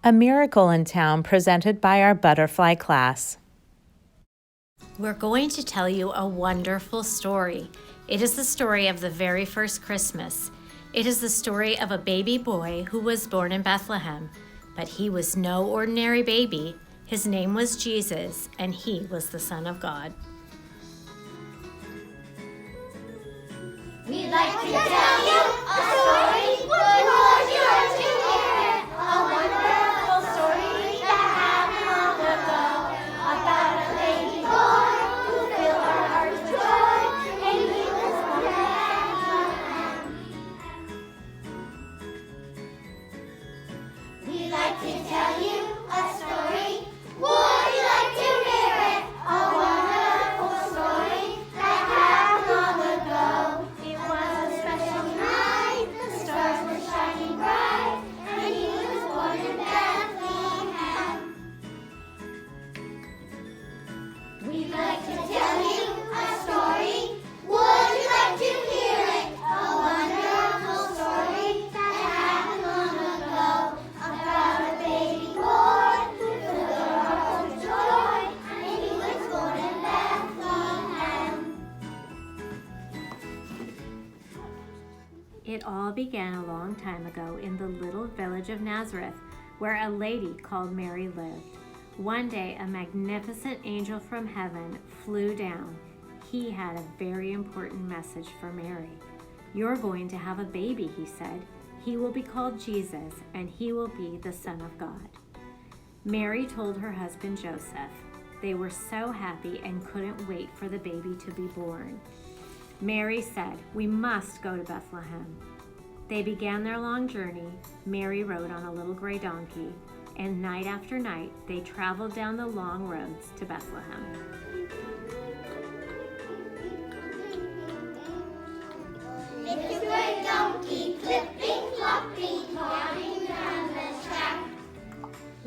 A Miracle in Town presented by our butterfly class. We're going to tell you a wonderful story. It is the story of the very first Christmas. It is the story of a baby boy who was born in Bethlehem, but he was no ordinary baby. His name was Jesus, and he was the Son of God. We'd like to tell you a story. Would you like to hear it? A wonderful story that happened long ago about a baby boy who filled our hearts with joy, and he was born in Bethlehem. We'd like to tell you a story. Would you like to hear it? A wonderful story that happened long ago. It was a special night, the stars were shining bright, and he was born in Bethlehem. We'd like to tell you a story. Would you like to hear it? A wonderful story that happened long ago about a baby boy who filled our hearts with joy, and he was born in Bethlehem. It all began a long time ago in the little village of Nazareth, where a lady called Mary lived. One day, a magnificent angel from heaven flew down. He had a very important message for Mary. "You're going to have a baby," he said. "He will be called Jesus, and he will be the Son of God." Mary told her husband Joseph. They were so happy and couldn't wait for the baby to be born. Mary said, "We must go to Bethlehem." They began their long journey. Mary rode on a little gray donkey, and night after night they traveled down the long roads to Bethlehem. Little gray donkey, clipping, clopping, climbing down the track.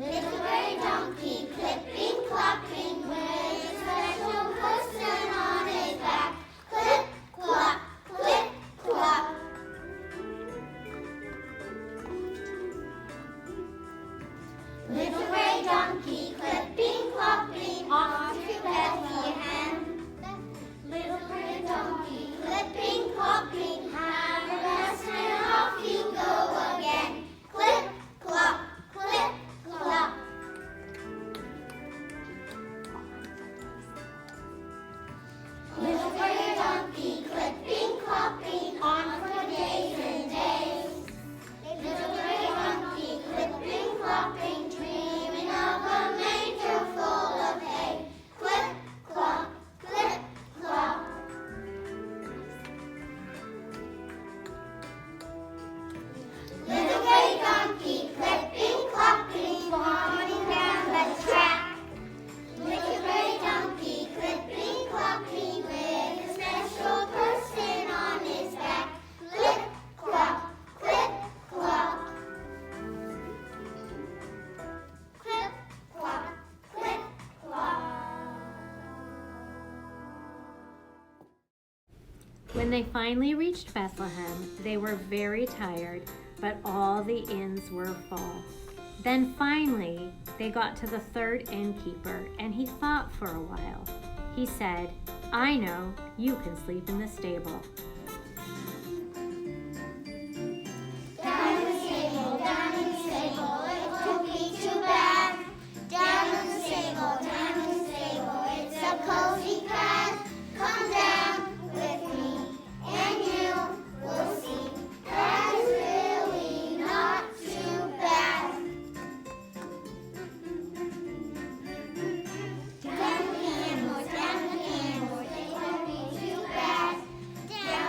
Little gray donkey, clipping, clopping, with a special person on his back. Clip, clop, clip, clop. Little gray donkey, clipping, clopping, off to Bethlehem. Little gray donkey, clipping, clopping, have a rest and off you go again. Clip, clop, clip, clop. Little gray donkey, clipping, clopping, on for days and days. Little gray donkey, clipping, clopping, dreaming of a manger full of hay. Clip, clop, clip, clop. Little gray donkey, clipping, clopping, plodding down the track. Little gray donkey, clipping, clopping, with a special person on his back. Clip, clop, clip, clop. Clip, clop, clip, clop. When they finally reached Bethlehem, they were very tired, but all the inns were full. Then finally, they got to the third innkeeper, and he thought for a while. He said, "I know, you can sleep in the stable." Down in the stable, it won't be too bad. Down in the stable, it's a cozy pad. Come down with me, and you will see that it's really not too bad. Down with the animals, it won't be too bad. Down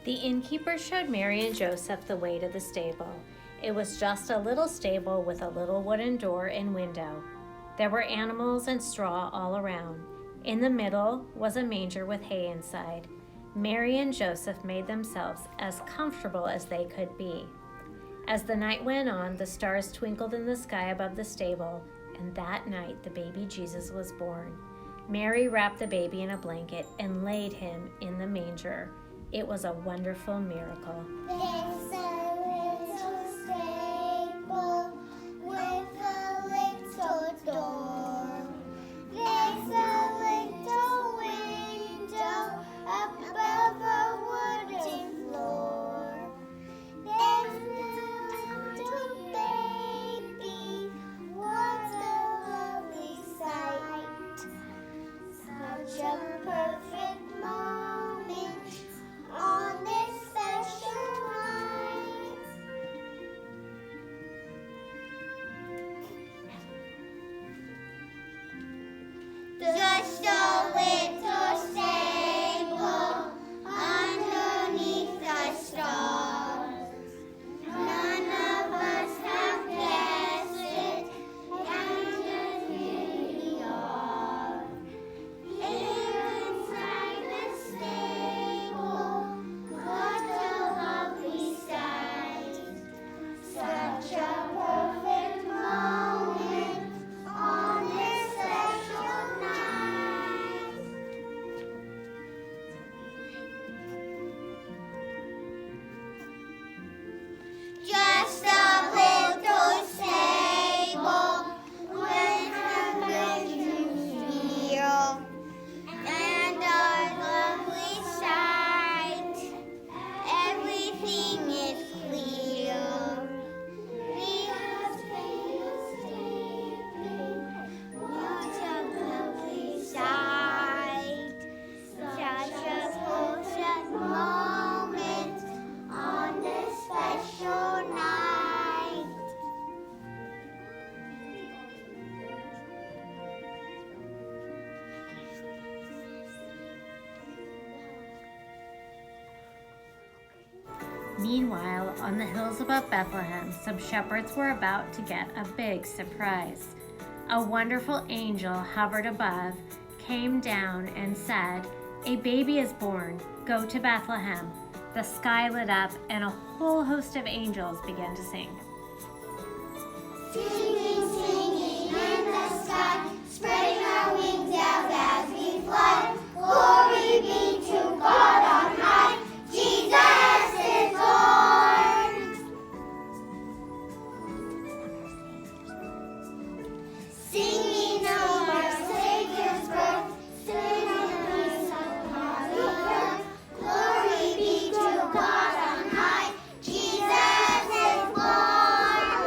The innkeeper showed Mary and Joseph the way to the stable. It was just a little stable with a little wooden door and window. There were animals and straw all around. In the middle was a manger with hay inside. Mary and Joseph made themselves as comfortable as they could be. As the night went on, the stars twinkled in the sky above the stable, and that night the baby Jesus was born. Mary wrapped the baby in a blanket and laid him in the manger. It was a wonderful miracle. There's a little stable with a little door. There's a little window up above a wooden floor. There's a little baby, what a lovely sight. Such a perfect moment on this special night. Just a little stable underneath the stars. None of us have guessed it, and here we are. Inside the stable, what a lovely sight. Such a perfect moment on this special night. Just a little stable with a bedroom feel and a lovely sight. Everything is clear. We have space sleeping. What a lovely sight. Such a precious moment on this special night. Meanwhile, on the hills above Bethlehem, some shepherds were about to get a big surprise. A wonderful angel hovered above, came down, and said, "A baby is born. Go to Bethlehem." The sky lit up, and a whole host of angels began to sing. Singing, singing in the sky, spreading our wings out as we fly. Glory be to God on high. Jesus is born. Singing of our Savior's birth, singing peace upon the earth. Glory be to God on high. Jesus is born.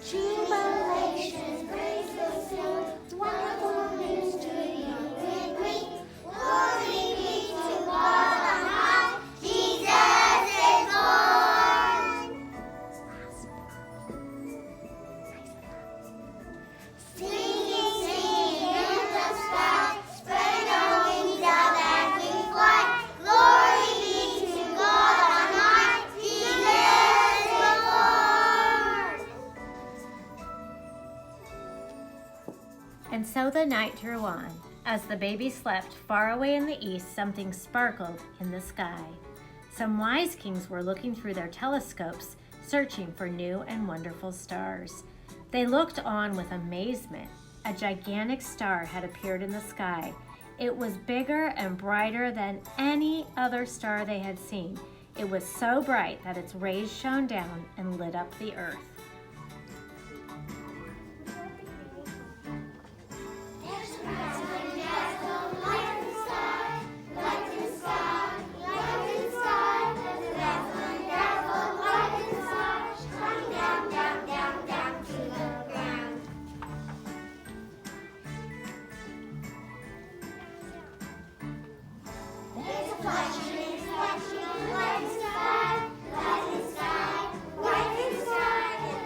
Tribulations, grace fulfilled, wonderful news to you and me. Glory be to God on high. Jesus is born. Singing, singing in the sky, spreading our wings out as we fly. Glory be to God on high. Jesus is born. And so the night drew on. As the baby slept far away in the east, something sparkled in the sky. Some wise kings were looking through their telescopes, searching for new and wonderful stars. They looked on with amazement. A gigantic star had appeared in the sky. It was bigger and brighter than any other star they had seen. It was so bright that its rays shone down and lit up the earth. Flashing, flashing, light in sky, light in sky, light in sky.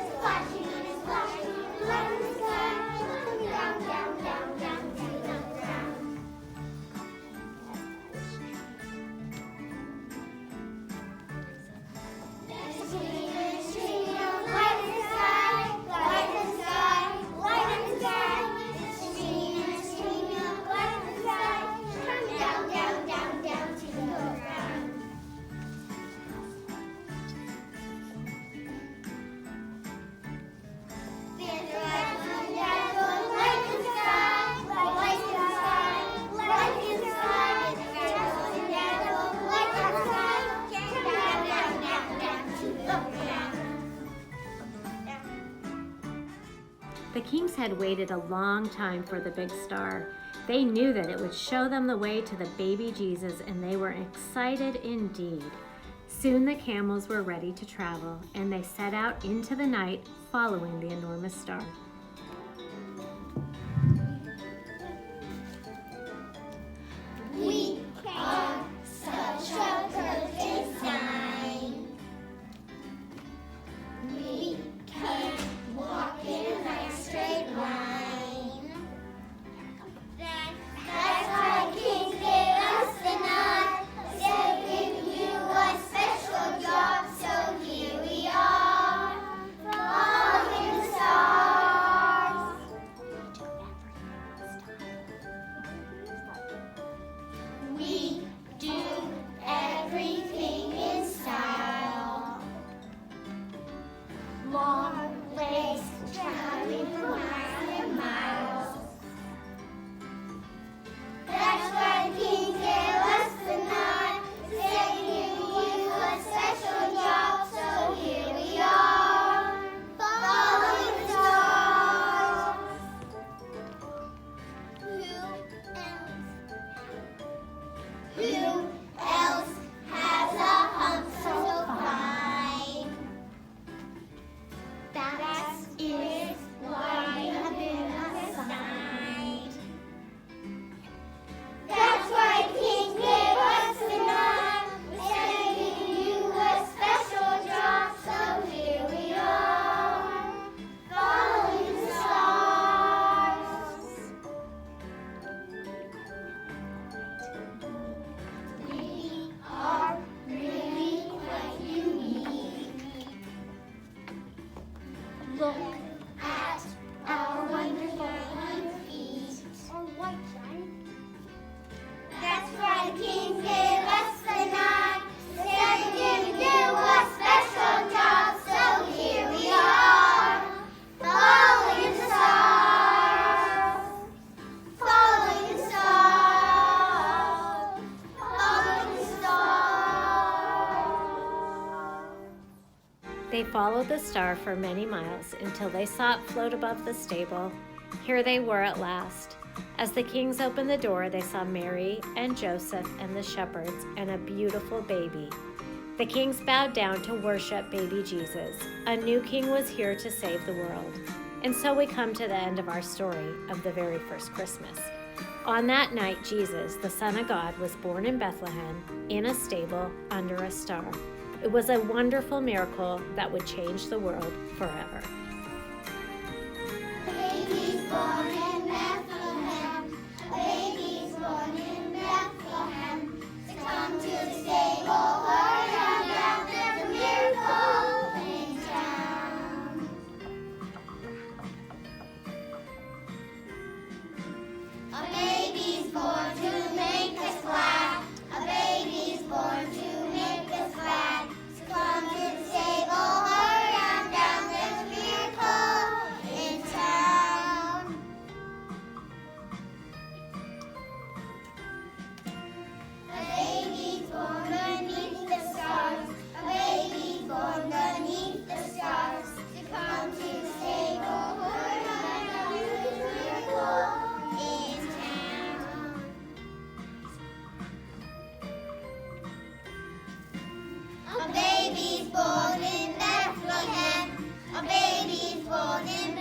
kings had waited a long time for the big star. They knew that it would show them the way to the baby Jesus, and they were excited indeed. Soon the camels were ready to travel, and they set out into the night, following the enormous star. We are such a perfect sign. We can walk in a straight line. That's why King gave us the nod. Said give you a special job, so here we are, following the stars. We do everything in style. Long legs traveling for miles and miles. That's why King gave us the nod. Said give you a special job, so here we are, following the stars. Who else has a hump so fine? That is why we have been assigned. That's why King gave us the nod. Said give you a special job, so here we are, following the stars. We are really quite unique. Look at our wonderful white feet. Or white giant. That's why King gave us the nod. Said give you a special job, so here we are, following the stars. Following the stars. Following the stars. They followed the star for many miles until they saw it float above the stable. Here they were at last. As the kings opened the door, they saw Mary and Joseph and the shepherds and a beautiful baby. The kings bowed down to worship baby Jesus. A new king was here to save the world. And so we come to the end of our story of the very first Christmas. On that night, Jesus, the Son of God, was born in Bethlehem in a stable under a star. It was a wonderful miracle that would change the world forever. Baby's born in Bethlehem. Baby's born in Bethlehem. To come to the stable, hurry on down. There's a miracle in town. A baby's born to make us glad. A baby's born to make us glad. To come to the stable, hurry on down. There's a miracle in town. A baby's born beneath the stars. A baby's born beneath the stars. To come to the stable, hurry on down. There's a miracle in town. A baby's born in Bethlehem. A baby's born in